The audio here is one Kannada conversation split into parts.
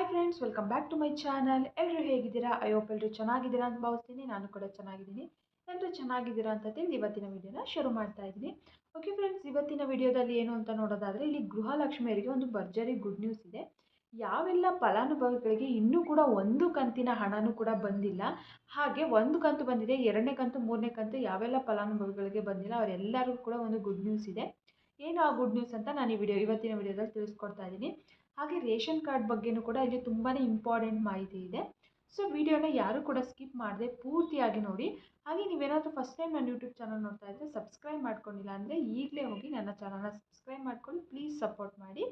Hi friends, welcome back to my channel. ಎಲ್ಲರೂ ಹೇಗಿದ್ದೀರಾ? ಐ ಹೋಪ್ ಎಲ್ಲರೂ ಚೆನ್ನಾಗಿದ್ದೀರಾ ಅಂತ ಭಾವಿಸ್ತೀನಿ. ನಾನು ಕೂಡ ಚೆನ್ನಾಗಿದ್ದೀನಿ. ಎಲ್ಲರೂ ಚೆನ್ನಾಗಿದ್ದೀರಾ ಅಂತ ತಿಳಿದು ಇವತ್ತಿನ ವಿಡಿಯೋನ ಶುರು ಮಾಡ್ತಾ ಇದ್ದೀನಿ. ಓಕೆ ಫ್ರೆಂಡ್ಸ್, ಇವತ್ತಿನ ವಿಡಿಯೋದಲ್ಲಿ ಏನು ಅಂತ ನೋಡೋದಾದರೆ, ಇಲ್ಲಿ ಗೃಹಲಕ್ಷ್ಮಿಯರಿಗೆ ಒಂದು ಭರ್ಜರಿ ಗುಡ್ ನ್ಯೂಸ್ ಇದೆ. ಯಾವೆಲ್ಲ ಫಲಾನುಭವಿಗಳಿಗೆ ಇನ್ನೂ ಕೂಡ ಒಂದು ಕಂತಿನ ಹಣನೂ ಕೂಡ ಬಂದಿಲ್ಲ, ಹಾಗೆ ಒಂದು ಕಂತು ಬಂದಿದೆ, ಎರಡನೇ ಕಂತು, ಮೂರನೇ ಕಂತು ಯಾವೆಲ್ಲ ಫಲಾನುಭವಿಗಳಿಗೆ ಬಂದಿಲ್ಲ ಅವರೆಲ್ಲರಿಗೂ ಕೂಡ ಒಂದು ಗುಡ್ ನ್ಯೂಸ್ ಇದೆ. ಏನು ಆ ಗುಡ್ ನ್ಯೂಸ್ ಅಂತ ನಾನು ಇವತ್ತಿನ ವಿಡಿಯೋದಲ್ಲಿ ತಿಳಿಸ್ಕೊಡ್ತಾ ಇದ್ದೀನಿ. ಹಾಗೆ ರೇಷನ್ ಕಾರ್ಡ್ ಬಗ್ಗೆನೂ ಕೂಡ ಇಲ್ಲಿ ತುಂಬಾ ಇಂಪಾರ್ಟೆಂಟ್ ಮಾಹಿತಿ ಇದೆ. ಸೊ ವಿಡಿಯೋನ ಯಾರು ಕೂಡ ಸ್ಕಿಪ್ ಮಾಡದೆ ಪೂರ್ತಿಯಾಗಿ ನೋಡಿ. ಹಾಗೆ ನೀವೇನಾದರೂ ಫಸ್ಟ್ ಟೈಮ್ ನನ್ನ ಯೂಟ್ಯೂಬ್ ಚಾನಲ್ ನೋಡ್ತಾ ಇದ್ದರೆ ಸಬ್ಸ್ಕ್ರೈಬ್ ಮಾಡ್ಕೊಂಡಿಲ್ಲ ಅಂದರೆ ಈಗಲೇ ಹೋಗಿ ನನ್ನ ಚಾನಲ್ನ ಸಬ್ಸ್ಕ್ರೈಬ್ ಮಾಡ್ಕೊಳ್ಳಿ. ಪ್ಲೀಸ್ ಸಪೋರ್ಟ್ ಮಾಡಿ,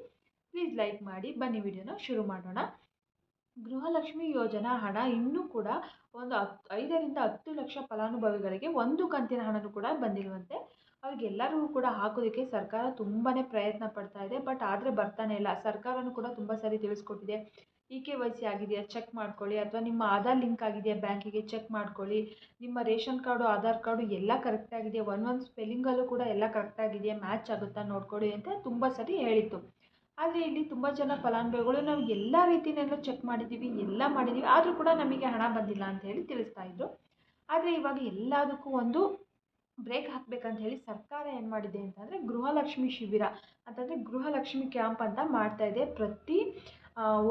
ಪ್ಲೀಸ್ ಲೈಕ್ ಮಾಡಿ. ಬನ್ನಿ ವಿಡಿಯೋನ ಶುರು ಮಾಡೋಣ. ಗೃಹಲಕ್ಷ್ಮಿ ಯೋಜನಾ ಹಣ ಇನ್ನೂ ಕೂಡ ಒಂದು 5ರಿಂದ 10 ಲಕ್ಷ ಫಲಾನುಭವಿಗಳಿಗೆ ಒಂದು ಕಂತಿನ ಹಣನೂ ಕೂಡ ಬಂದಿರುವಂತೆ. ಅವ್ರಿಗೆಲ್ಲರಿಗೂ ಕೂಡ ಹಾಕೋದಕ್ಕೆ ಸರ್ಕಾರ ತುಂಬಾ ಪ್ರಯತ್ನ ಪಡ್ತಾ ಇದೆ. ಬಟ್ ಆದರೆ ಬರ್ತಾನೆ ಇಲ್ಲ. ಸರ್ಕಾರನೂ ಕೂಡ ತುಂಬ ಸರಿ ತಿಳಿಸ್ಕೊಟ್ಟಿದೆ. KYC ಆಗಿದೆಯಾ ಚೆಕ್ ಮಾಡ್ಕೊಳ್ಳಿ, ಅಥವಾ ನಿಮ್ಮ ಆಧಾರ್ ಲಿಂಕ್ ಆಗಿದೆಯಾ ಬ್ಯಾಂಕಿಗೆ ಚೆಕ್ ಮಾಡ್ಕೊಳ್ಳಿ, ನಿಮ್ಮ ರೇಷನ್ ಕಾರ್ಡು, ಆಧಾರ್ ಕಾರ್ಡು ಎಲ್ಲ ಕರೆಕ್ಟಾಗಿದೆಯಾ, ಒಂದೊಂದು ಸ್ಪೆಲ್ಲಿಂಗಲ್ಲೂ ಕೂಡ ಎಲ್ಲ ಕರೆಕ್ಟಾಗಿದೆಯಾ, ಮ್ಯಾಚ್ ಆಗುತ್ತಾ ನೋಡ್ಕೊಳ್ಳಿ ಅಂತ ತುಂಬ ಸರಿ ಹೇಳಿತ್ತು. ಆದರೆ ಇಲ್ಲಿ ತುಂಬ ಜನ ಫಲಾನುಭವಿಗಳು ನಾವು ಎಲ್ಲ ರೀತಿಯಲ್ಲೂ ಚೆಕ್ ಮಾಡಿದ್ದೀವಿ, ಎಲ್ಲ ಮಾಡಿದ್ದೀವಿ, ಆದರೂ ಕೂಡ ನಮಗೆ ಹಣ ಬಂದಿಲ್ಲ ಅಂತ ಹೇಳಿ ತಿಳಿಸ್ತಾ ಇದ್ರು. ಆದರೆ ಇವಾಗ ಎಲ್ಲದಕ್ಕೂ ಒಂದು ಬ್ರೇಕ್ ಹಾಕಬೇಕಂತ ಹೇಳಿ ಸರ್ಕಾರ ಏನು ಮಾಡಿದೆ ಅಂತಂದರೆ ಗೃಹಲಕ್ಷ್ಮಿ ಶಿಬಿರ ಅಂತಂದರೆ ಗೃಹಲಕ್ಷ್ಮಿ ಕ್ಯಾಂಪ್ ಅಂತ ಮಾಡ್ತಾ ಇದೆ. ಪ್ರತಿ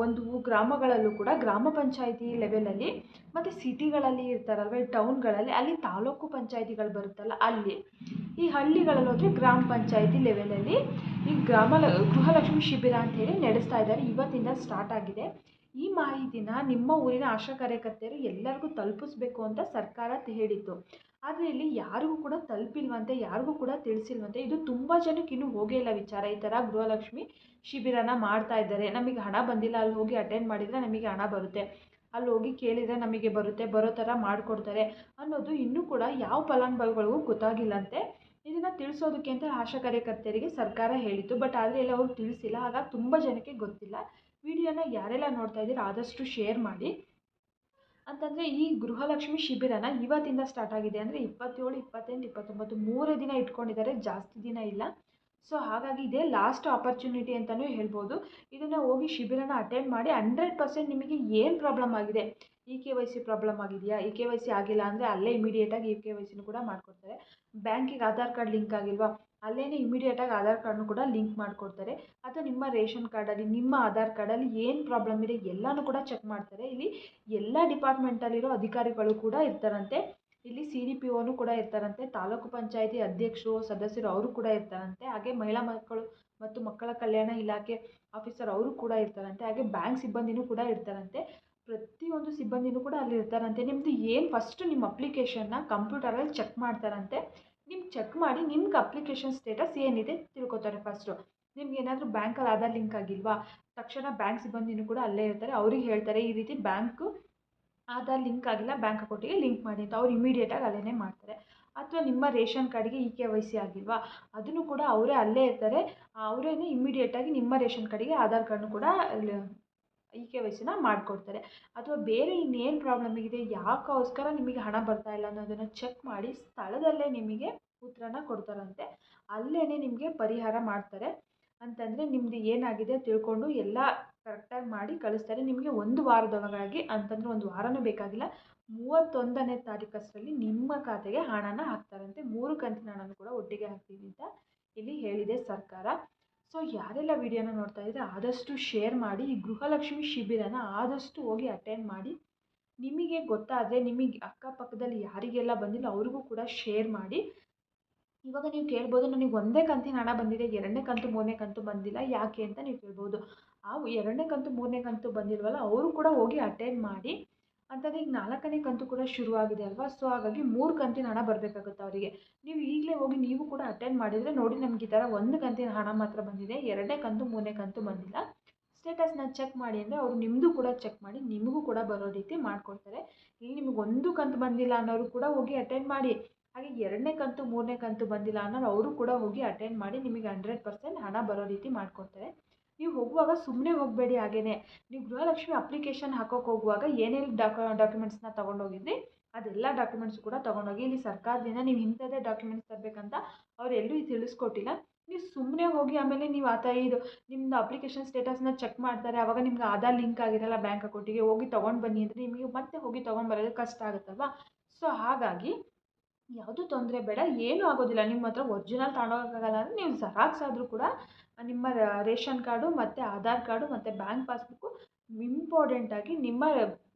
ಒಂದು ಗ್ರಾಮಗಳಲ್ಲೂ ಕೂಡ ಗ್ರಾಮ ಪಂಚಾಯಿತಿ ಲೆವೆಲಲ್ಲಿ ಮತ್ತು ಸಿಟಿಗಳಲ್ಲಿ ಇರ್ತಾರಲ್ವ, ಟೌನ್ಗಳಲ್ಲಿ, ಅಲ್ಲಿ ತಾಲೂಕು ಪಂಚಾಯಿತಿಗಳು ಬರುತ್ತಲ್ಲ, ಅಲ್ಲಿ ಈ ಹಳ್ಳಿಗಳಲ್ಲಿ ಹೋದರೆ ಗ್ರಾಮ ಪಂಚಾಯಿತಿ ಲೆವೆಲಲ್ಲಿ ಈ ಗೃಹಲಕ್ಷ್ಮಿ ಶಿಬಿರ ಅಂತ ಹೇಳಿ ನಡೆಸ್ತಾ ಇದ್ದಾರೆ. ಇವತ್ತಿಂದ ಸ್ಟಾರ್ಟ್ ಆಗಿದೆ. ಈ ಮಾಹಿತಿನ ನಿಮ್ಮ ಊರಿನ ಆಶಾ ಕಾರ್ಯಕರ್ತೆಯರು ಎಲ್ಲರಿಗೂ ತಲುಪಿಸ್ಬೇಕು ಅಂತ ಸರ್ಕಾರ ಹೇಳಿತ್ತು. ಆದರೆ ಇಲ್ಲಿ ಯಾರಿಗೂ ಕೂಡ ತಲುಪಿಲ್ವಂತೆ, ಯಾರಿಗೂ ಕೂಡ ತಿಳಿಸಿಲ್ವಂತೆ. ಇದು ತುಂಬ ಜನಕ್ಕೆ ಇನ್ನೂ ಹೋಗೇ ಇಲ್ಲ ವಿಚಾರ. ಈ ಥರ ಗೃಹಲಕ್ಷ್ಮಿ ಶಿಬಿರನ ಮಾಡ್ತಾ ಇದ್ದಾರೆ, ನಮಗೆ ಹಣ ಬಂದಿಲ್ಲ, ಅಲ್ಲಿ ಹೋಗಿ ಅಟೆಂಡ್ ಮಾಡಿದರೆ ನಮಗೆ ಹಣ ಬರುತ್ತೆ, ಅಲ್ಲಿ ಹೋಗಿ ಕೇಳಿದರೆ ನಮಗೆ ಬರುತ್ತೆ, ಬರೋ ಥರ ಮಾಡಿಕೊಡ್ತಾರೆ ಅನ್ನೋದು ಇನ್ನೂ ಕೂಡ ಯಾವ ಫಲಾನುಭವಿಗಳಿಗೂ ಗೊತ್ತಾಗಿಲ್ಲಂತೆ. ಇದನ್ನು ತಿಳಿಸೋದಕ್ಕೆ ಅಂತ ಆಶಾ ಕಾರ್ಯಕರ್ತೆಯರಿಗೆ ಸರ್ಕಾರ ಹೇಳಿತ್ತು. ಬಟ್ ಆದರೆ ಎಲ್ಲ ಅವ್ರು ತಿಳಿಸಿಲ್ಲ. ಹಾಗಾಗಿ ತುಂಬ ಜನಕ್ಕೆ ಗೊತ್ತಿಲ್ಲ. ವಿಡಿಯೋನ ಯಾರೆಲ್ಲ ನೋಡ್ತಾ ಇದ್ದೀರಾ ಆದಷ್ಟು ಶೇರ್ ಮಾಡಿ. ಅಂತಂದರೆ ಈ ಗೃಹಲಕ್ಷ್ಮಿ ಶಿಬಿರನ ಇವತ್ತಿಂದ ಸ್ಟಾರ್ಟ್ ಆಗಿದೆ. ಅಂದರೆ 27, 28, 29 3 ದಿನ ಇಟ್ಕೊಂಡಿದ್ದಾರೆ, ಜಾಸ್ತಿ ದಿನ ಇಲ್ಲ. ಸೊ ಹಾಗಾಗಿ ಇದೇ ಲಾಸ್ಟ್ ಆಪರ್ಚುನಿಟಿ ಅಂತಲೂ ಹೇಳ್ಬೋದು. ಇದನ್ನು ಹೋಗಿ ಶಿಬಿರನ ಅಟೆಂಡ್ ಮಾಡಿ 100% ನಿಮಗೆ ಏನು ಪ್ರಾಬ್ಲಮ್ ಆಗಿದೆ, KYC ಪ್ರಾಬ್ಲಮ್ ಆಗಿದೆಯಾ, KYC ಆಗಿಲ್ಲ ಅಂದರೆ ಅಲ್ಲೇ ಇಮಿಡಿಯೇಟಾಗಿ KYCನೂ ಕೂಡ ಮಾಡಿಕೊಡ್ತಾರೆ. ಬ್ಯಾಂಕಿಗೆ ಆಧಾರ್ ಕಾರ್ಡ್ ಲಿಂಕ್ ಆಗಿಲ್ವಾ, ಅಲ್ಲೇ ಇಮಿಡಿಯೇಟಾಗಿ ಆಧಾರ್ ಕಾರ್ಡ್ನು ಕೂಡ ಲಿಂಕ್ ಮಾಡಿಕೊಡ್ತಾರೆ. ಅಥವಾ ನಿಮ್ಮ ರೇಷನ್ ಕಾರ್ಡಲ್ಲಿ, ನಿಮ್ಮ ಆಧಾರ್ ಕಾರ್ಡಲ್ಲಿ ಏನು ಪ್ರಾಬ್ಲಮ್ ಇದೆ ಎಲ್ಲನೂ ಕೂಡ ಚೆಕ್ ಮಾಡ್ತಾರೆ. ಇಲ್ಲಿ ಎಲ್ಲ ಡಿಪಾರ್ಟ್ಮೆಂಟಲ್ಲಿರೋ ಅಧಿಕಾರಿಗಳು ಕೂಡ ಇರ್ತಾರಂತೆ. ಇಲ್ಲಿ CDPOನೂ ಕೂಡ ಇರ್ತಾರಂತೆ, ತಾಲೂಕು ಪಂಚಾಯಿತಿ ಅಧ್ಯಕ್ಷರು, ಸದಸ್ಯರು ಅವರು ಕೂಡ ಇರ್ತಾರಂತೆ. ಹಾಗೆ ಮಹಿಳಾ ಮತ್ತು ಮಕ್ಕಳ ಕಲ್ಯಾಣ ಇಲಾಖೆ ಆಫೀಸರ್ ಅವರು ಕೂಡ ಇರ್ತಾರಂತೆ. ಹಾಗೆ ಬ್ಯಾಂಕ್ ಸಿಬ್ಬಂದಿನೂ ಕೂಡ ಇರ್ತಾರಂತೆ. ಪ್ರತಿಯೊಂದು ಸಿಬ್ಬಂದಿನೂ ಕೂಡ ಅಲ್ಲಿ ಇರ್ತಾರಂತೆ. ನಿಮ್ಮದು ಏನು ಫಸ್ಟು ನಿಮ್ಮ ಅಪ್ಲಿಕೇಶನ್ನ ಕಂಪ್ಯೂಟರಲ್ಲಿ ಚೆಕ್ ಮಾಡ್ತಾರಂತೆ. ನಿಮ್ಗೆ ಚೆಕ್ ಮಾಡಿ ನಿಮ್ಗೆ ಅಪ್ಲಿಕೇಶನ್ ಸ್ಟೇಟಸ್ ಏನಿದೆ ತಿಳ್ಕೊತಾರೆ ಫಸ್ಟು. ನಿಮ್ಗೆ ಏನಾದರೂ ಬ್ಯಾಂಕಲ್ಲಿ ಆಧಾರ್ ಲಿಂಕ್ ಆಗಿಲ್ವಾ, ತಕ್ಷಣ ಬ್ಯಾಂಕ್ ಸಿಬ್ಬಂದಿನೂ ಕೂಡ ಅಲ್ಲೇ ಇರ್ತಾರೆ. ಅವ್ರಿಗೆ ಹೇಳ್ತಾರೆ ಈ ರೀತಿ ಬ್ಯಾಂಕು ಆಧಾರ್ ಲಿಂಕ್ ಆಗಿಲ್ಲ, ಬ್ಯಾಂಕ್ ಅಕೌಂಟಿಗೆ ಲಿಂಕ್ ಮಾಡಿ ಅಂತ. ಅವ್ರು ಇಮಿಡಿಯೇಟಾಗಿ ಅಲ್ಲೇ ಮಾಡ್ತಾರೆ. ಅಥವಾ ನಿಮ್ಮ ರೇಷನ್ ಕಾರ್ಡಿಗೆ KYC ಆಗಿಲ್ವಾ, ಅದನ್ನು ಕೂಡ ಅವರೇ ಅಲ್ಲೇ ಇರ್ತಾರೆ, ಅವರೇ ಇಮಿಡಿಯೇಟಾಗಿ ನಿಮ್ಮ ರೇಷನ್ ಕಾರ್ಡಿಗೆ ಆಧಾರ್ ಕಾರ್ಡ್ನು ಕೂಡ KYCನ ಮಾಡಿಕೊಡ್ತಾರೆ. ಅಥವಾ ಬೇರೆ ಇನ್ನೇನು ಪ್ರಾಬ್ಲಮ್ ಇದೆ, ಯಾಕೋಸ್ಕರ ನಿಮಗೆ ಹಣ ಬರ್ತಾ ಇಲ್ಲ ಅನ್ನೋದನ್ನು ಚೆಕ್ ಮಾಡಿ ಸ್ಥಳದಲ್ಲೇ ನಿಮಗೆ ಉತ್ತರನ ಕೊಡ್ತಾರಂತೆ. ಅಲ್ಲೇ ನಿಮಗೆ ಪರಿಹಾರ ಮಾಡ್ತಾರೆ. ಅಂತಂದರೆ ನಿಮ್ಮದು ಏನಾಗಿದೆ ತಿಳ್ಕೊಂಡು ಎಲ್ಲ ಕರೆಕ್ಟಾಗಿ ಮಾಡಿ ಕಳಿಸ್ತಾರೆ. ನಿಮಗೆ ಒಂದು ವಾರದೊಳಗಾಗಿ, ಅಂತಂದರೆ ಒಂದು ವಾರನೂ ಬೇಕಾಗಿಲ್ಲ, 31ನೇ ತಾರೀಕಷ್ಟರಲ್ಲಿ ನಿಮ್ಮ ಖಾತೆಗೆ ಹಣನ ಹಾಕ್ತಾರಂತೆ. 3 ಕಂತಿನ ಹಣನೂ ಕೂಡ ಒಟ್ಟಿಗೆ ಹಾಕ್ತೀವಿ ಅಂತ ಇಲ್ಲಿ ಹೇಳಿದೆ ಸರ್ಕಾರ. ಸೊ ಯಾರೆಲ್ಲ ವಿಡಿಯೋನ ನೋಡ್ತಾ ಇದ್ದರೆ ಆದಷ್ಟು ಶೇರ್ ಮಾಡಿ. ಈ ಗೃಹಲಕ್ಷ್ಮಿ ಶಿಬಿರನ ಆದಷ್ಟು ಹೋಗಿ ಅಟೆಂಡ್ ಮಾಡಿ. ನಿಮಗೆ ಗೊತ್ತಾದರೆ ನಿಮಗೆ ಅಕ್ಕಪಕ್ಕದಲ್ಲಿ ಯಾರಿಗೆಲ್ಲ ಬಂದಿಲ್ಲ ಅವ್ರಿಗೂ ಕೂಡ ಶೇರ್ ಮಾಡಿ. ಇವಾಗ ನೀವು ಕೇಳ್ಬೋದು, ನನಗೆ ಒಂದೇ ಕಂತಿನ ಹಣ ಬಂದಿದೆ, ಎರಡನೇ ಕಂತು, ಮೂರನೇ ಕಂತು ಬಂದಿಲ್ಲ ಯಾಕೆ ಅಂತ ನೀವು ಕೇಳ್ಬೋದು. ಆ ಎರಡನೇ ಕಂತು, ಮೂರನೇ ಕಂತು ಬಂದಿಲ್ವಲ್ಲ, ಅವರು ಕೂಡ ಹೋಗಿ ಅಟೆಂಡ್ ಮಾಡಿ. ಅಂತಂದರೆ ಈಗ 4ನೇ ಕಂತು ಕೂಡ ಶುರುವಾಗಿದೆ ಅಲ್ವಾ. ಸೊ ಹಾಗಾಗಿ 3 ಕಂತಿನ ಹಣ ಬರಬೇಕಾಗುತ್ತೆ ಅವರಿಗೆ. ನೀವು ಈಗಲೇ ಹೋಗಿ ನೀವು ಕೂಡ ಅಟೆಂಡ್ ಮಾಡಿದರೆ ನೋಡಿ, ನಮ್ಗೆ ಈ ಥರ 1 ಕಂತಿನ ಹಣ ಮಾತ್ರ ಬಂದಿದೆ, ಎರಡನೇ ಕಂತು, ಮೂರನೇ ಕಂತು ಬಂದಿಲ್ಲ, ಸ್ಟೇಟಸ್ನ ಚೆಕ್ ಮಾಡಿ ಅಂದರೆ ಅವರು ನಿಮ್ಮದು ಕೂಡ ಚೆಕ್ ಮಾಡಿ ನಿಮಗೂ ಕೂಡ ಬರೋ ರೀತಿ ಮಾಡಿಕೊಡ್ತಾರೆ. ಇಲ್ಲಿ ನಿಮಗೆ 1 ಕಂತು ಬಂದಿಲ್ಲ ಅನ್ನೋರು ಕೂಡ ಹೋಗಿ ಅಟೆಂಡ್ ಮಾಡಿ. ಹಾಗೆ ಎರಡನೇ ಕಂತು, ಮೂರನೇ ಕಂತು ಬಂದಿಲ್ಲ ಅನ್ನೋರು ಅವರು ಕೂಡ ಹೋಗಿ ಅಟೆಂಡ್ ಮಾಡಿ ನಿಮಗೆ 100% ಹಣ ಬರೋ ರೀತಿ ಮಾಡಿಕೊಡ್ತಾರೆ. ನೀವು ಹೋಗುವಾಗ ಸುಮ್ಮನೆ ಹೋಗಬೇಡಿ. ಹಾಗೆಯೇ ನೀವು ಗೃಹಲಕ್ಷ್ಮಿ ಅಪ್ಲಿಕೇಶನ್ ಹಾಕೋಕೆ ಹೋಗುವಾಗ ಏನೇನು ಡಾಕ್ಯುಮೆಂಟ್ಸ್ನ ತೊಗೊಂಡೋಗಿದ್ರಿ ಅದೆಲ್ಲ ಡಾಕ್ಯುಮೆಂಟ್ಸ್ ಕೂಡ ತೊಗೊಂಡೋಗಿ. ಇಲ್ಲಿ ಸರ್ಕಾರದಿಂದ ನೀವು ಇಂಥದ್ದೇ ಡಾಕ್ಯುಮೆಂಟ್ಸ್ ತರಬೇಕಂತ ಅವ್ರು ಎಲ್ಲೂ ತಿಳಿಸ್ಕೊಟ್ಟಿಲ್ಲ. ನೀವು ಸುಮ್ಮನೆ ಹೋಗಿ ಆಮೇಲೆ ನೀವು ಇದು ನಿಮ್ಮದು ಅಪ್ಲಿಕೇಶನ್ ಸ್ಟೇಟಸ್ನ ಚೆಕ್ ಮಾಡ್ತಾರೆ. ಆವಾಗ ನಿಮ್ಗೆ ಆಧಾರ್ ಲಿಂಕ್ ಆಗಿರಲ್ಲ ಬ್ಯಾಂಕ್ ಅಕೌಂಟಿಗೆ. ಹೋಗಿ ತೊಗೊಂಡು ಬನ್ನಿ ಅಂದರೆ ನಿಮಗೆ ಮತ್ತೆ ಹೋಗಿ ತೊಗೊಂಡು ಬರೋದು ಕಷ್ಟ ಆಗುತ್ತಲ್ವಾ. ಸೊ ಹಾಗಾಗಿ ಯಾವುದೂ ತೊಂದರೆ ಬೇಡ, ಏನೂ ಆಗೋದಿಲ್ಲ. ನಿಮ್ಮ ಹತ್ರ ಒರಿಜಿನಲ್ ತಗೊಂಡೋಗೋಕ್ಕಾಗಲ್ಲ ಅಂದರೆ ನೀವು ಜೆರಾಕ್ಸ್ ಆದರೂ ಕೂಡ ನಿಮ್ಮ ರೇಷನ್ ಕಾರ್ಡು ಮತ್ತು ಆಧಾರ್ ಕಾರ್ಡು ಮತ್ತು ಬ್ಯಾಂಕ್ ಪಾಸ್ಬುಕ್ಕು, ಇಂಪಾರ್ಟೆಂಟಾಗಿ ನಿಮ್ಮ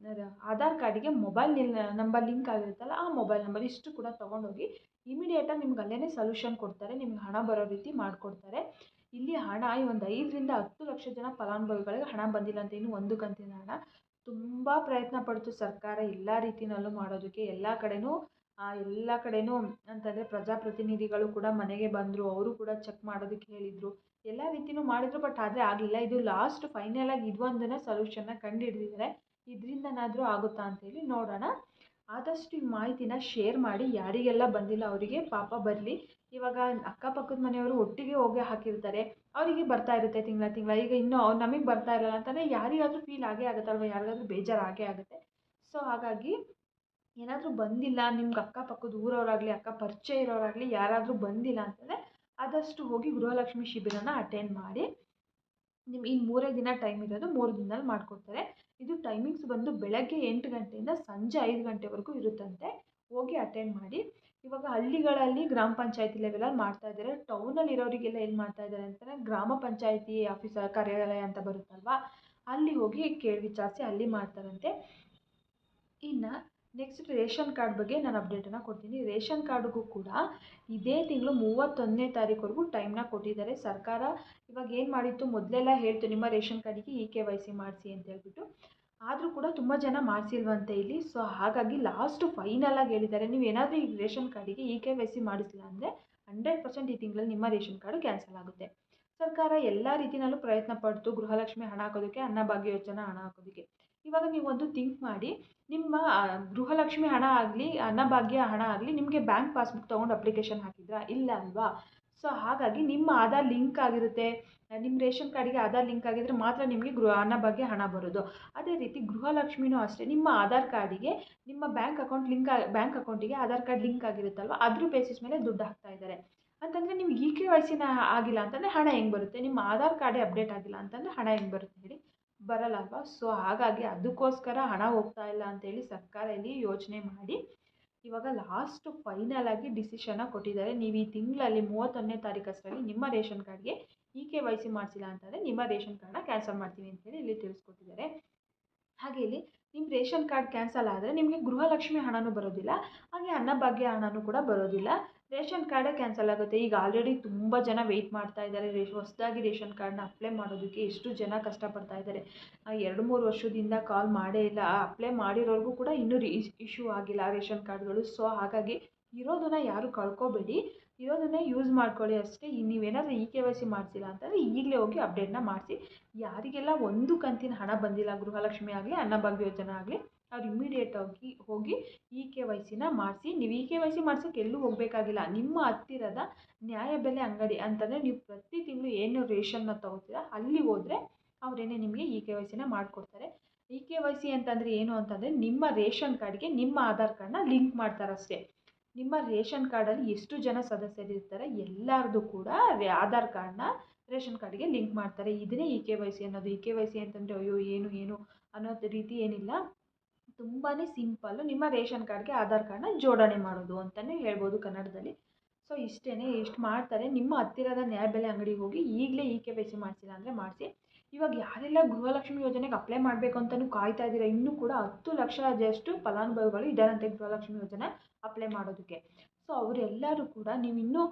ಆಧಾರ್ ಕಾರ್ಡಿಗೆ ಮೊಬೈಲ್ ನಂಬರ್ ಲಿಂಕ್ ಆಗಿರುತ್ತಲ್ಲ ಆ ಮೊಬೈಲ್ ನಂಬರ್ ಇಷ್ಟು ಕೂಡ ತೊಗೊಂಡೋಗಿ ಇಮಿಡಿಯೇಟಾಗಿ ನಿಮ್ಗೆ ಅಲ್ಲೇ ಸೊಲ್ಯೂಷನ್ ಕೊಡ್ತಾರೆ. ನಿಮ್ಗೆ ಹಣ ಬರೋ ರೀತಿ ಮಾಡಿಕೊಡ್ತಾರೆ. ಇಲ್ಲಿ ಹಣ ಈ ಒಂದು 5ರಿಂದ 10 ಲಕ್ಷ ಜನ ಫಲಾನುಭವಿಗಳಿಗೆ ಹಣ ಬಂದಿಲ್ಲ ಅಂತ. ಇನ್ನು ಒಂದು ಕಂತಿನ ಹಣ ತುಂಬ ಪ್ರಯತ್ನ ಪಡ್ತು ಸರ್ಕಾರ ಎಲ್ಲ ರೀತಿಯಲ್ಲೂ ಮಾಡೋದಕ್ಕೆ. ಎಲ್ಲ ಕಡೆನೂ ಅಂತಂದರೆ ಪ್ರಜಾಪ್ರತಿನಿಧಿಗಳು ಕೂಡ ಮನೆಗೆ ಬಂದರು. ಅವರು ಕೂಡ ಚೆಕ್ ಮಾಡೋದಕ್ಕೆ ಹೇಳಿದರು. ಎಲ್ಲ ರೀತಿಯೂ ಮಾಡಿದ್ರು, ಬಟ್ ಆದರೆ ಆಗಲಿಲ್ಲ. ಇದು ಲಾಸ್ಟ್ ಫೈನಲಾಗಿ ಇದೊಂದನ್ನು ಸೊಲ್ಯೂಷನ್ನ ಕಂಡುಹಿಡಿದಿದ್ದಾರೆ. ಇದರಿಂದನಾದರೂ ಆಗುತ್ತಾ ಅಂತೇಳಿ ನೋಡೋಣ. ಆದಷ್ಟು ಈ ಮಾಹಿತಿನ ಶೇರ್ ಮಾಡಿ. ಯಾರಿಗೆಲ್ಲ ಬಂದಿಲ್ಲ ಅವರಿಗೆ ಪಾಪ ಬರಲಿ. ಇವಾಗ ಅಕ್ಕಪಕ್ಕದ ಮನೆಯವರು ಒಟ್ಟಿಗೆ ಹೋಗಿ ಹಾಕಿರ್ತಾರೆ, ಅವರಿಗೆ ಬರ್ತಾ ಇರುತ್ತೆ ತಿಂಗಳ. ಈಗ ಇನ್ನೂ ನಮಗೆ ಬರ್ತಾ ಇರಲ್ಲ ಅಂತಂದರೆ ಯಾರಿಗಾದರೂ ಫೀಲ್ ಆಗೇ ಆಗುತ್ತಲ್ವ, ಯಾರಿಗಾದ್ರೂ ಬೇಜಾರು ಆಗೇ ಆಗುತ್ತೆ. ಸೊ ಹಾಗಾಗಿ ಏನಾದರೂ ಬಂದಿಲ್ಲ ನಿಮ್ಗೆ ಅಕ್ಕಪಕ್ಕದ ಊರವರಾಗಲಿ, ಅಕ್ಕ ಪರಿಚಯ ಇರೋರಾಗಲಿ ಯಾರಾದರೂ ಬಂದಿಲ್ಲ ಅಂತಂದರೆ ಆದಷ್ಟು ಹೋಗಿ ಗೃಹಲಕ್ಷ್ಮಿ ಶಿಬಿರನ ಅಟೆಂಡ್ ಮಾಡಿ. ನಿಮ್ಗೆ ಇನ್ನು 3 ದಿನ ಟೈಮ್ ಇರೋದು, 3 ದಿನದಲ್ಲಿ ಮಾಡಿಕೊಡ್ತಾರೆ. ಇದು ಟೈಮಿಂಗ್ಸ್ ಬಂದು ಬೆಳಗ್ಗೆ 8 ಗಂಟೆಯಿಂದ ಸಂಜೆ 5 ಗಂಟೆವರೆಗೂ ಇರುತ್ತಂತೆ. ಹೋಗಿ ಅಟೆಂಡ್ ಮಾಡಿ. ಇವಾಗ ಹಳ್ಳಿಗಳಲ್ಲಿ ಗ್ರಾಮ ಪಂಚಾಯತಿ ಲೆವೆಲಲ್ಲಿ ಮಾಡ್ತಾಯಿದ್ದಾರೆ. ಟೌನಲ್ಲಿ ಇರೋರಿಗೆಲ್ಲ ಎಲ್ಲಿ ಮಾಡ್ತಾಯಿದ್ದಾರೆ ಅಂತಂದರೆ ಗ್ರಾಮ ಪಂಚಾಯತಿ ಆಫೀಸ್ ಕಾರ್ಯಾಲಯ ಅಂತ ಬರುತ್ತಲ್ವ, ಅಲ್ಲಿ ಹೋಗಿ ಕೇಳಿ ವಿಚಾರಿಸಿ ಅಲ್ಲಿ ಮಾಡ್ತಾರಂತೆ. ಇನ್ನು ನೆಕ್ಸ್ಟ್ ರೇಷನ್ ಕಾರ್ಡ್ ಬಗ್ಗೆ ನಾನು ಅಪ್ಡೇಟನ್ನು ಕೊಡ್ತೀನಿ. ರೇಷನ್ ಕಾರ್ಡ್ಗೂ ಕೂಡ ಇದೇ ತಿಂಗಳು 31ನೇ ತಾರೀಕುವರೆಗೂ ಟೈಮ್ನ ಕೊಟ್ಟಿದ್ದಾರೆ ಸರ್ಕಾರ. ಇವಾಗ ಏನು ಮಾಡಿತ್ತು, ಮೊದಲೆಲ್ಲ ಹೇಳ್ತು ನಿಮ್ಮ ರೇಷನ್ ಕಾರ್ಡಿಗೆ KYC ಮಾಡಿಸಿ ಅಂತ ಹೇಳ್ಬಿಟ್ಟು. ಆದರೂ ಕೂಡ ತುಂಬ ಜನ ಮಾಡಿಸಿಲ್ವಂತೆ ಇಲ್ಲಿ. ಸೊ ಹಾಗಾಗಿ ಲಾಸ್ಟ್ ಫೈನಲಾಗಿ ಹೇಳಿದ್ದಾರೆ, ನೀವು ಏನಾದರೂ ಈ ರೇಷನ್ ಕಾರ್ಡಿಗೆ KYC ಮಾಡಿಸಿಲ್ಲ ಅಂದರೆ 100% ಈ ತಿಂಗಳಲ್ಲಿ ನಿಮ್ಮ ರೇಷನ್ ಕಾರ್ಡು ಕ್ಯಾನ್ಸಲ್ ಆಗುತ್ತೆ. ಸರ್ಕಾರ ಎಲ್ಲ ರೀತಿಯಲ್ಲೂ ಪ್ರಯತ್ನ ಪಡ್ತು ಗೃಹಲಕ್ಷ್ಮಿ ಹಣ ಹಾಕೋದಕ್ಕೆ, ಅನ್ನಭಾಗ್ಯ ಯೋಜನಾ ಹಣ ಹಾಕೋದಕ್ಕೆ. ಇವಾಗ ನೀವೊಂದು ಥಿಂಕ್ ಮಾಡಿ, ನಿಮ್ಮ ಗೃಹಲಕ್ಷ್ಮಿ ಹಣ ಆಗಲಿ, ಅನ್ನಭಾಗ್ಯ ಹಣ ಆಗಲಿ, ನಿಮಗೆ ಬ್ಯಾಂಕ್ ಪಾಸ್ಬುಕ್ ತೊಗೊಂಡು ಅಪ್ಲಿಕೇಶನ್ ಹಾಕಿದ್ರಾ? ಇಲ್ಲ ಅಲ್ವಾ. ಸೊ ಹಾಗಾಗಿ ನಿಮ್ಮ ಆಧಾರ್ ಲಿಂಕ್ ಆಗಿರುತ್ತೆ. ನಿಮ್ಮ ರೇಷನ್ ಕಾರ್ಡಿಗೆ ಆಧಾರ್ ಲಿಂಕ್ ಆಗಿದ್ದರೆ ಮಾತ್ರ ನಿಮಗೆ ಅನ್ನಭಾಗ್ಯ ಹಣ ಬರೋದು. ಅದೇ ರೀತಿ ಗೃಹಲಕ್ಷ್ಮಿನೂ ಅಷ್ಟೇ, ನಿಮ್ಮ ಆಧಾರ್ ಕಾರ್ಡಿಗೆ ನಿಮ್ಮ ಬ್ಯಾಂಕ್ ಅಕೌಂಟಿಗೆ ಆಧಾರ್ ಕಾರ್ಡ್ ಲಿಂಕ್ ಆಗಿರುತ್ತಲ್ವ, ಅದ್ರ ಬೇಸಿಸ್ ಮೇಲೆ ದುಡ್ಡು ಹಾಕ್ತಾ ಇದ್ದಾರೆ. ಅಂತಂದರೆ ನಿಮ್ಗೆ KYCನ ಆಗಿಲ್ಲ ಅಂತಂದರೆ ಹಣ ಹೆಂಗೆ ಬರುತ್ತೆ? ನಿಮ್ಮ ಆಧಾರ್ ಕಾರ್ಡೇ ಅಪ್ಡೇಟ್ ಆಗಿಲ್ಲ ಅಂತಂದರೆ ಹಣ ಹೆಂಗೆ ಬರುತ್ತೆ ಹೇಳಿ? ಬರಲ್ಲ ಅಲ್ವಾ. ಸೊ ಹಾಗಾಗಿ ಅದಕ್ಕೋಸ್ಕರ ಹಣ ಹೋಗ್ತಾ ಇಲ್ಲ ಅಂತೇಳಿ ಸರ್ಕಾರ ಇಲ್ಲಿ ಯೋಚನೆ ಮಾಡಿ ಇವಾಗ ಲಾಸ್ಟ್ ಫೈನಲಾಗಿ ಡಿಸಿಷನ್ನ ಕೊಟ್ಟಿದ್ದಾರೆ. ನೀವು ಈ ತಿಂಗಳಲ್ಲಿ 31ನೇ ತಾರೀಕಷ್ಟರಲ್ಲಿ ನಿಮ್ಮ ರೇಷನ್ ಕಾರ್ಡ್ಗೆ KYC ಮಾಡಿಸಿಲ್ಲ ಅಂತಂದರೆ ನಿಮ್ಮ ರೇಷನ್ ಕಾರ್ಡ್ನ ಕ್ಯಾನ್ಸಲ್ ಮಾಡ್ತೀವಿ ಅಂತೇಳಿ ಇಲ್ಲಿ ತಿಳಿಸ್ಕೊಟ್ಟಿದ್ದಾರೆ. ಹಾಗೆ ಇಲ್ಲಿ ನಿಮ್ಮ ರೇಷನ್ ಕಾರ್ಡ್ ಕ್ಯಾನ್ಸಲ್ ಆದರೆ ನಿಮಗೆ ಗೃಹಲಕ್ಷ್ಮಿ ಹಣನೂ ಬರೋದಿಲ್ಲ, ಹಾಗೆ ಅನ್ನಭಾಗ್ಯ ಹಣನೂ ಕೂಡ ಬರೋದಿಲ್ಲ. ರೇಷನ್ ಕಾರ್ಡೇ ಕ್ಯಾನ್ಸಲ್ ಆಗುತ್ತೆ. ಈಗ ಆಲ್ರೆಡಿ ತುಂಬ ಜನ ವೆಯ್ಟ್ ಮಾಡ್ತಾ ಇದ್ದಾರೆ ಹೊಸದಾಗಿ ರೇಷನ್ ಕಾರ್ಡ್ನ ಅಪ್ಲೈ ಮಾಡೋದಕ್ಕೆ. ಎಷ್ಟು ಜನ ಕಷ್ಟಪಡ್ತಾ ಇದ್ದಾರೆ. 2-3 ವರ್ಷದಿಂದ ಕಾಲ್ ಮಾಡೇ ಇಲ್ಲ. ಅಪ್ಲೈ ಮಾಡಿರೋರಿಗೂ ಕೂಡ ಇನ್ನೂ ಇಶ್ಯೂ ಆಗಿಲ್ಲ ರೇಷನ್ ಕಾರ್ಡ್ಗಳು. ಸೊ ಹಾಗಾಗಿ ಇರೋದನ್ನು ಯಾರು ಕಳ್ಕೊಬೇಡಿ, ಇರೋದನ್ನೇ ಯೂಸ್ ಮಾಡ್ಕೊಳ್ಳಿ ಅಷ್ಟೇ. ನೀವೇನಾದರೂ KYC ಮಾಡಿಸಿಲ್ಲ ಅಂತಂದರೆ ಈಗಲೇ ಹೋಗಿ ಅಪ್ಡೇಟ್ನ ಮಾಡಿಸಿ. ಯಾರಿಗೆಲ್ಲ ಒಂದು ಕಂತಿನ ಹಣ ಬಂದಿಲ್ಲ, ಗೃಹಲಕ್ಷ್ಮಿ ಆಗಲಿ ಅನ್ನಭಾಗ್ಯ ಯೋಜನೆ ಆಗಲಿ, ಅವ್ರು ಇಮಿಡಿಯೇಟಾಗಿ ಹೋಗಿ KYCನ ಮಾಡಿಸಿ. ನೀವು KYC ಮಾಡ್ಸೋಕ್ಕೆ ಎಲ್ಲೂ ಹೋಗಬೇಕಾಗಿಲ್ಲ. ನಿಮ್ಮ ಹತ್ತಿರದ ನ್ಯಾಯಬೆಲೆ ಅಂಗಡಿ ಅಂತಂದರೆ ನೀವು ಪ್ರತಿ ತಿಂಗಳು ಏನು ರೇಷನ್ನ ತೊಗೋತೀರಾ ಅಲ್ಲಿ ಹೋದರೆ ಅವರೇನೇ ನಿಮಗೆ KYCನ ಮಾಡಿಕೊಡ್ತಾರೆ. KYC ಅಂತಂದರೆ ಏನು ಅಂತಂದರೆ ನಿಮ್ಮ ರೇಷನ್ ಕಾರ್ಡ್ಗೆ ನಿಮ್ಮ ಆಧಾರ್ ಕಾರ್ಡ್ನ ಲಿಂಕ್ ಮಾಡ್ತಾರಷ್ಟೇ. ನಿಮ್ಮ ರೇಷನ್ ಕಾರ್ಡಲ್ಲಿ ಎಷ್ಟು ಜನ ಸದಸ್ಯರಿರ್ತಾರೆ ಎಲ್ಲರದ್ದು ಕೂಡ ಆಧಾರ್ ಕಾರ್ಡ್ನ ರೇಷನ್ ಕಾರ್ಡ್ಗೆ ಲಿಂಕ್ ಮಾಡ್ತಾರೆ. ಇದನ್ನೇ KYC ಅನ್ನೋದು. KYC ಅಂತಂದರೆ ಅಯ್ಯೋ ಏನು ಅನ್ನೋದು ರೀತಿ ಏನಿಲ್ಲ, ತುಂಬಾ ಸಿಂಪಲ್ಲು. ನಿಮ್ಮ ರೇಷನ್ ಕಾರ್ಡ್ಗೆ ಆಧಾರ್ ಕಾರ್ಡ್ನ ಜೋಡಣೆ ಮಾಡೋದು ಅಂತಲೇ ಹೇಳ್ಬೋದು ಕನ್ನಡದಲ್ಲಿ. ಸೊ ಇಷ್ಟು ಮಾಡ್ತಾರೆ. ನಿಮ್ಮ ಹತ್ತಿರದ ನ್ಯಾಯಬೆಲೆ ಅಂಗಡಿಗೆ ಹೋಗಿ ಈಗಲೇ KYC ಮಾಡಿಸಿಲ್ಲ ಅಂದರೆ ಮಾಡಿಸಿ. ಇವಾಗ ಯಾರೆಲ್ಲ ಗೃಹಲಕ್ಷ್ಮಿ ಯೋಜನೆಗೆ ಅಪ್ಲೈ ಮಾಡಬೇಕು ಅಂತಲೂ ಕಾಯ್ತಾ ಇದ್ದೀರಾ, ಇನ್ನೂ ಕೂಡ 10 ಲಕ್ಷದಷ್ಟು ಫಲಾನುಭವಿಗಳು ಇದ್ದಾರಂತೆ ಗೃಹಲಕ್ಷ್ಮಿ ಯೋಜನೆ ಅಪ್ಲೈ ಮಾಡೋದಕ್ಕೆ. ಸೊ ಅವರೆಲ್ಲರೂ ಕೂಡ ನೀವಿನ್ನೂ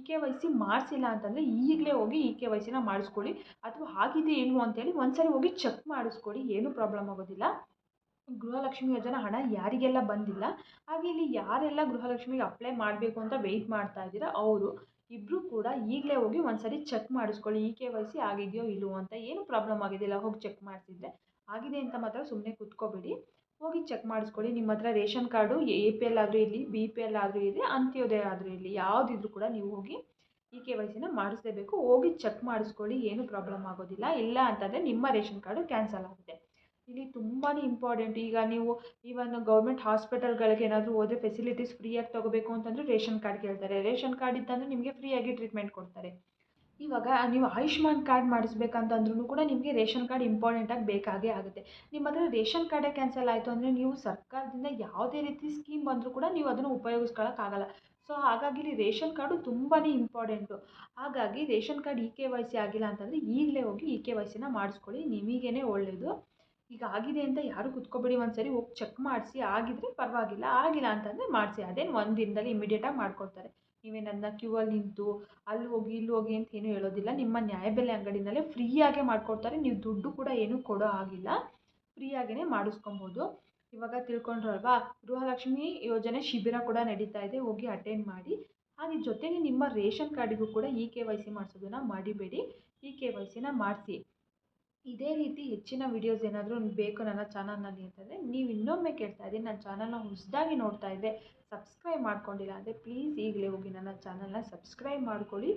KYC ಮಾಡಿಸಿಲ್ಲ ಅಂತಂದರೆ ಈಗಲೇ ಹೋಗಿ KYCನ ಮಾಡಿಸ್ಕೊಳ್ಳಿ. ಅಥವಾ ಆಗಿದೆ ಇಲ್ವೋ ಅಂತೇಳಿ ಒಂದ್ಸರಿ ಹೋಗಿ ಚೆಕ್ ಮಾಡಿಸ್ಕೊಳ್ಳಿ, ಏನೂ ಪ್ರಾಬ್ಲಮ್ ಆಗೋದಿಲ್ಲ. ಗೃಹಲಕ್ಷ್ಮಿ ಯೋಜನೆ ಹಣ ಯಾರಿಗೆಲ್ಲ ಬಂದಿಲ್ಲ, ಹಾಗೆ ಇಲ್ಲಿ ಯಾರೆಲ್ಲ ಗೃಹಲಕ್ಷ್ಮಿಗೆ ಅಪ್ಲೈ ಮಾಡಬೇಕು ಅಂತ ವೆಯ್ಟ್ ಮಾಡ್ತಾ ಇದ್ದೀರಾ ಅವರು ಇಬ್ಬರು ಕೂಡ ಈಗಲೇ ಹೋಗಿ ಒಂದ್ಸರಿ ಚೆಕ್ ಮಾಡಿಸ್ಕೊಳ್ಳಿ. KYC ಆಗಿದೆಯೋ ಇಲ್ವೋ ಅಂತ. ಏನು ಪ್ರಾಬ್ಲಮ್ ಆಗಿದೆಯಲ್ಲ, ಹೋಗಿ ಚೆಕ್ ಮಾಡಿಸಿದ್ರೆ ಆಗಿದೆ ಅಂತ ಮಾತ್ರ ಸುಮ್ಮನೆ ಕೂತ್ಕೋಬೇಡಿ, ಹೋಗಿ ಚೆಕ್ ಮಾಡಿಸ್ಕೊಳ್ಳಿ. ನಿಮ್ಮ ಹತ್ರ ರೇಷನ್ ಕಾರ್ಡು APL ಆದರೂ ಇರಲಿ, BPL ಆದರೂ ಇರಲಿ, ಅಂತ್ಯೋದಯ ಆದರೂ ಇರಲಿ, ಯಾವುದಿದ್ರೂ ಕೂಡ ನೀವು ಹೋಗಿ KYCನ ಮಾಡಿಸಲೇಬೇಕು. ಹೋಗಿ ಚೆಕ್ ಮಾಡಿಸ್ಕೊಳ್ಳಿ, ಏನು ಪ್ರಾಬ್ಲಮ್ ಆಗೋದಿಲ್ಲ. ಇಲ್ಲ ಅಂತಂದರೆ ನಿಮ್ಮ ರೇಷನ್ ಕಾರ್ಡು ಕ್ಯಾನ್ಸಲ್ ಆಗುತ್ತೆ. ಇಲ್ಲಿ ತುಂಬಾ ಇಂಪಾರ್ಟೆಂಟ್. ಈಗ ನೀವು ಈವನ್ ಗೌರ್ಮೆಂಟ್ ಹಾಸ್ಪಿಟಲ್ಗಳಿಗೆ ಏನಾದರೂ ಹೋದರೆ ಫೆಸಿಲಿಟೀಸ್ ಫ್ರೀಯಾಗಿ ತೊಗೋಬೇಕು ಅಂತಂದರೆ ರೇಷನ್ ಕಾರ್ಡ್ ಕೇಳ್ತಾರೆ. ರೇಷನ್ ಕಾರ್ಡ್ ಇತ್ತಂದರೆ ನಿಮಗೆ ಫ್ರೀಯಾಗಿ ಟ್ರೀಟ್ಮೆಂಟ್ ಕೊಡ್ತಾರೆ. ಇವಾಗ ನೀವು ಆಯುಷ್ಮಾನ್ ಕಾರ್ಡ್ ಮಾಡಿಸ್ಬೇಕಂತಂದ್ರೂ ಕೂಡ ನಿಮಗೆ ರೇಷನ್ ಕಾರ್ಡ್ ಇಂಪಾರ್ಟೆಂಟಾಗಿ ಬೇಕಾಗೇ ಆಗುತ್ತೆ. ನಿಮ್ಮ ಹತ್ರ ರೇಷನ್ ಕಾರ್ಡೇ ಕ್ಯಾನ್ಸಲ್ ಆಯಿತು ಅಂದರೆ ನೀವು ಸರ್ಕಾರದಿಂದ ಯಾವುದೇ ರೀತಿ ಸ್ಕೀಮ್ ಬಂದರೂ ಕೂಡ ನೀವು ಅದನ್ನು ಉಪಯೋಗಿಸ್ಕೊಳ್ಳೋಕ್ಕಾಗಲ್ಲ. ಸೊ ಹಾಗಾಗಿ ಇಲ್ಲಿ ರೇಷನ್ ಕಾರ್ಡು ತುಂಬಾ ಇಂಪಾರ್ಟೆಂಟು. ಹಾಗಾಗಿ ರೇಷನ್ ಕಾರ್ಡ್ ಇ-ಕೆ-ವೈ-ಸಿ ಆಗಿಲ್ಲ ಅಂತಂದರೆ ಈಗಲೇ ಹೋಗಿ ಇ-ಕೆ-ವೈ-ಸಿನ ಮಾಡಿಸ್ಕೊಳ್ಳಿ, ನಿಮಗೇ ಒಳ್ಳೆಯದು. ಈಗ ಆಗಿದೆ ಅಂತ ಯಾರೂ ಕುತ್ಕೋಬೇಡಿ, ಒಂದು ಸರಿ ಹೋಗಿ ಚೆಕ್ ಮಾಡಿಸಿ, ಆಗಿದ್ದರೆ ಪರವಾಗಿಲ್ಲ, ಆಗಿಲ್ಲ ಅಂತಂದರೆ ಮಾಡಿಸಿ. ಅದೇನು ಒಂದು ದಿನದಲ್ಲಿ ಇಮಿಡಿಯೇಟಾಗಿ ಮಾಡಿಕೊಡ್ತಾರೆ. ನೀವೇನು ಅದನ್ನ ಕ್ಯೂ ಅಲ್ಲಿ ನಿಂತು ಅಲ್ಲಿ ಹೋಗಿ ಇಲ್ಲಿ ಹೋಗಿ ಅಂತ ಏನೂ ಹೇಳೋದಿಲ್ಲ. ನಿಮ್ಮ ನ್ಯಾಯಬೆಲೆ ಅಂಗಡಿನಲ್ಲೇ ಫ್ರೀಯಾಗೇ ಮಾಡಿಕೊಡ್ತಾರೆ. ನೀವು ದುಡ್ಡು ಕೂಡ ಏನೂ ಕೊಡೋ ಆಗಿಲ್ಲ, ಫ್ರೀಯಾಗೇ ಮಾಡಿಸ್ಕೊಬೋದು. ಇವಾಗ ತಿಳ್ಕೊಂಡ್ರಲ್ವಾ, ಗೃಹಲಕ್ಷ್ಮಿ ಯೋಜನೆ ಶಿಬಿರ ಕೂಡ ನಡೀತಾ ಇದೆ, ಹೋಗಿ ಅಟೆಂಡ್ ಮಾಡಿ. ಹಾಗೆ ಜೊತೆಗೆ ನಿಮ್ಮ ರೇಷನ್ ಕಾರ್ಡಿಗೂ ಕೂಡ ಇ-ಕೆ-ವೈ-ಸಿ ಮಾಡಿಸೋದನ್ನು ಮರಿಬೇಡಿ, ಇ-ಕೆ-ವೈ-ಸಿನ ಮಾಡಿಸಿ. ಇದೇ ರೀತಿ ಹೆಚ್ಚಿನ ವೀಡಿಯೋಸ್ ಏನಾದರೂ ಬೇಕು ನನ್ನ ಚಾನಲ್ನಲ್ಲಿ ಅಂತಂದರೆ ನೀವು ಇನ್ನೊಮ್ಮೆ ಕೇಳ್ತಾ ಇದ್ದೀನಿ, ನನ್ನ ಚಾನಲ್ನ ಹೊಸದಾಗಿ ನೋಡ್ತಾ ಇದ್ದರೆ ಸಬ್ಸ್ಕ್ರೈಬ್ ಮಾಡ್ಕೊಂಡಿಲ್ಲ ಅಂದರೆ ಪ್ಲೀಸ್ ಈಗಲೇ ಹೋಗಿ ನನ್ನ ಚಾನಲ್ನ ಸಬ್ಸ್ಕ್ರೈಬ್ ಮಾಡ್ಕೊಳ್ಳಿ.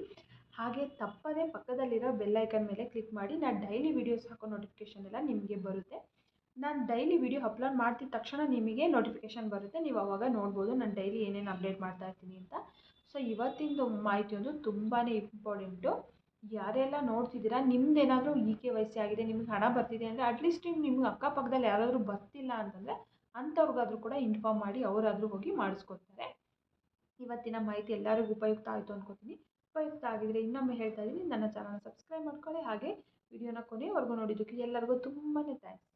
ಹಾಗೆ ತಪ್ಪದೇ ಪಕ್ಕದಲ್ಲಿರೋ ಬೆಲ್ ಐಕನ್ ಮೇಲೆ ಕ್ಲಿಕ್ ಮಾಡಿ. ನಾನು ಡೈಲಿ ವೀಡಿಯೋಸ್ ಹಾಕೋ ನೋಟಿಫಿಕೇಷನ್ ಎಲ್ಲ ನಿಮಗೆ ಬರುತ್ತೆ. ನಾನು ಡೈಲಿ ವೀಡಿಯೋ ಅಪ್ಲೋಡ್ ಮಾಡ್ತಿದ್ದ ತಕ್ಷಣ ನಿಮಗೆ ನೋಟಿಫಿಕೇಷನ್ ಬರುತ್ತೆ, ನೀವು ಆವಾಗ ನೋಡ್ಬೋದು ನಾನು ಡೈಲಿ ಏನೇನು ಅಪ್ಡೇಟ್ ಮಾಡ್ತಾ ಇರ್ತೀನಿ ಅಂತ. ಸೊ ಇವತ್ತಿಂದು ಮಾಹಿತಿ ಒಂದು ತುಂಬಾ ಇಂಪಾರ್ಟೆಂಟು. ಯಾರೆಲ್ಲ ನೋಡ್ತಿದ್ದೀರಾ, ನಿಮ್ದೇನಾದರೂ ಇ-ಕೆ-ವೈ-ಸಿ ಆಗಿದೆ, ನಿಮ್ಗೆ ಹಣ ಬರ್ತಿದೆ ಅಂದರೆ ಅಟ್ಲೀಸ್ಟ್ ನಿಮ್ಗೆ ಅಕ್ಕಪಕ್ಕದಲ್ಲಿ ಯಾರಾದರೂ ಬರ್ತಿಲ್ಲ ಅಂತಂದರೆ ಅಂಥವ್ರಿಗಾದರೂ ಕೂಡ ಇನ್ಫಾರ್ಮ್ ಮಾಡಿ, ಅವರಾದರೂ ಹೋಗಿ ಮಾಡಿಸ್ಕೊತಾರೆ. ಇವತ್ತಿನ ಮಾಹಿತಿ ಎಲ್ಲರಿಗೂ ಉಪಯುಕ್ತ ಆಯಿತು ಅಂದ್ಕೋತೀನಿ. ಉಪಯುಕ್ತ ಆಗಿದರೆ ಇನ್ನೊಮ್ಮೆ ಹೇಳ್ತಾ ಇದ್ದೀನಿ, ನನ್ನ ಚಾನಲ್ನ ಸಬ್ಸ್ಕ್ರೈಬ್ ಮಾಡ್ಕೊಳ್ಳಿ. ಹಾಗೆ ವಿಡಿಯೋನ ಕೊನೆವರೆಗೂ ನೋಡಿದ್ದಕ್ಕೆ ಎಲ್ಲರಿಗೂ ತುಂಬಾ ಥ್ಯಾಂಕ್ಸ್.